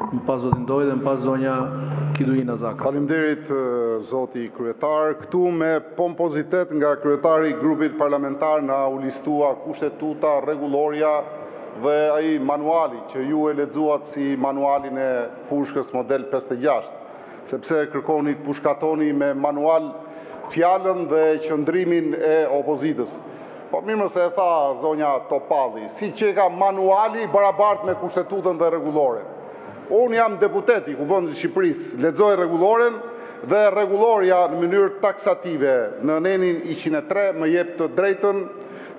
më pas zoti Ndoj dhe më pas zonja Kiduina Zaka. Faleminderit zoti kryetar. Këtu me pompozitet nga kryetari i grupit parlamentar na u listua kushtetuta, rregulloria dhe ai manuali që ju e lexuat si manualin e pushkës model 56, sepse kërkoni të pushkatoni me manual fjalën dhe qëndrimin e opozitës. Po mirë se e tha zonja Topalli, si që ka manuali barabart me kushtetutën dhe rregulloren. Unë jam deputet i Kuvendit të Shqipërisë, lexoj rregulloren dhe rregulloria në mënyrë taksative në nenin 103 më jep të drejtën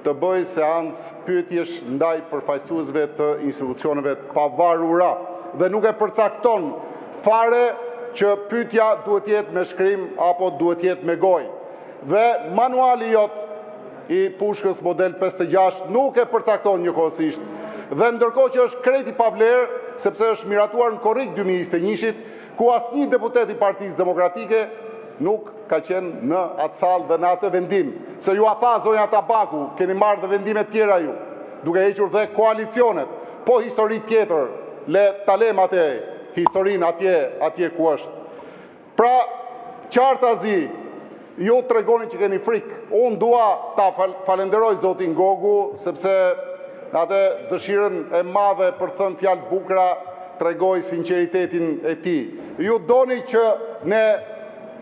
të bëj seancë pyetjesh ndaj përfaqësuesve të institucioneve të pavarura dhe nuk e përcakton fare që pyetja duhet jetë me shkrim apo duhet jetë me gojë. Dhe manuali jot i pushkës model 56 nuk e përcakton njëkohësisht. Dhe ndërkohë që është krejt i pavlerë, sepse është miratuar në korrik 2021, ku asnjë deputet i Partisë Demokratike nuk ka qenë në atë sallë dhe në atë vendim. Se ju a tha zonja Tabaku, keni marrë dhe vendime tjera ju, duke hequr dhe koalicionet. Po histori tjetër, le talem atë historinë atje ku është. Pra, qartazi, ju të regoni që keni frikë. Unë dua ta falenderoj zotin Gogu, sepse atë dëshirën e madhe për të thënë fjalë bukura tregoi sinqeritetin e tij. Ju doni që ne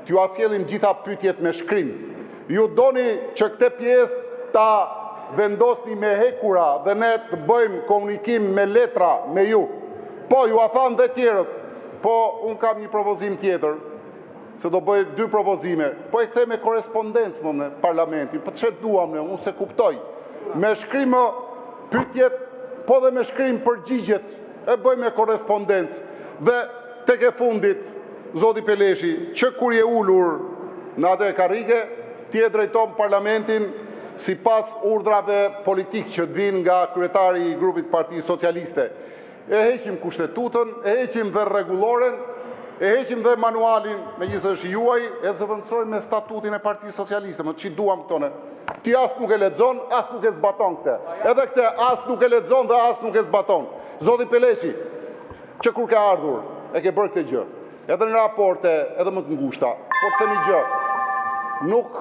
t'ju asjellim gjitha pyetjet me shkrim. Ju doni që këtë pjesë ta vendosni me hekura dhe ne të bëjmë komunikim me letra me ju. Po, ju a thanë dhe tjerët, po unë kam një propozim tjetër, se do bëj 2 propozime, po e kthe me korespondencë më në parlamentin, po çe duam ne, unë se kuptoj. Me shkrim pyetjet, po dhe me shkrim përgjigjet, e bëj me korespondencë. Dhe tek e fundit, zoti Peleshi, që kur je ulur në atë karrige, ti e drejton parlamentin sipas urdhrave politik që të vinë nga kryetari i grupit Partisë Socialiste. E heqim kushtetutën, e heqim dhe rregulloren, e heqim dhe manualin, megjithëse është juaj, e zëvendësojmë me statutin e Partisë Socialiste, më ç'i duam këtone. Ti as nuk e lexon, as nuk e zbaton këtë. Edhe këtë as nuk e lexon dhe as nuk e zbaton. Zoti Peleshi, që kur ka ardhur, e ke bërë këtë gjë. Edhe në raporte, edhe më të ngushta, por themi gjë. Nuk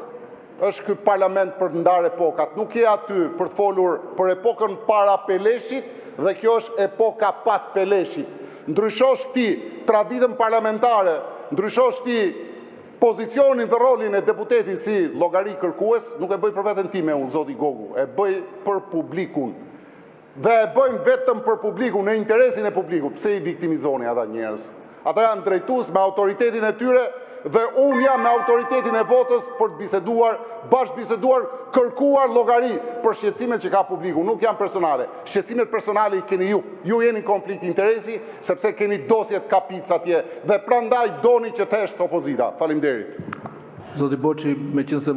është ky parlament për të ndarë epokat, nuk je aty për të folur për epokën para Peleshit dhe kjo është epoka pas Peleshit. Ndryshosh ti traditën parlamentare, ndryshosh ti pozicionin dhe rolin e deputetit si llogari kërkues, nuk e bëj për veten time unë, zoti Gogu, e bëj për publikun. Dhe e bëjmë vetëm për publikun, në interesin e publikut. Pse i viktimizoni ata njerëz? Ata janë drejtues me autoritetin e tyre dhe unë jam me autoritetin e votës për të biseduar, bashkë biseduar, kërkuar llogari për shqetësimet që ka publiku, nuk janë personale. Shqetësimet personale i keni ju. Ju jeni konflikt interesi sepse keni dosjet kapic atje dhe prandaj doni që të hesht opozita. Faleminderit. Zoti Boçi, meqense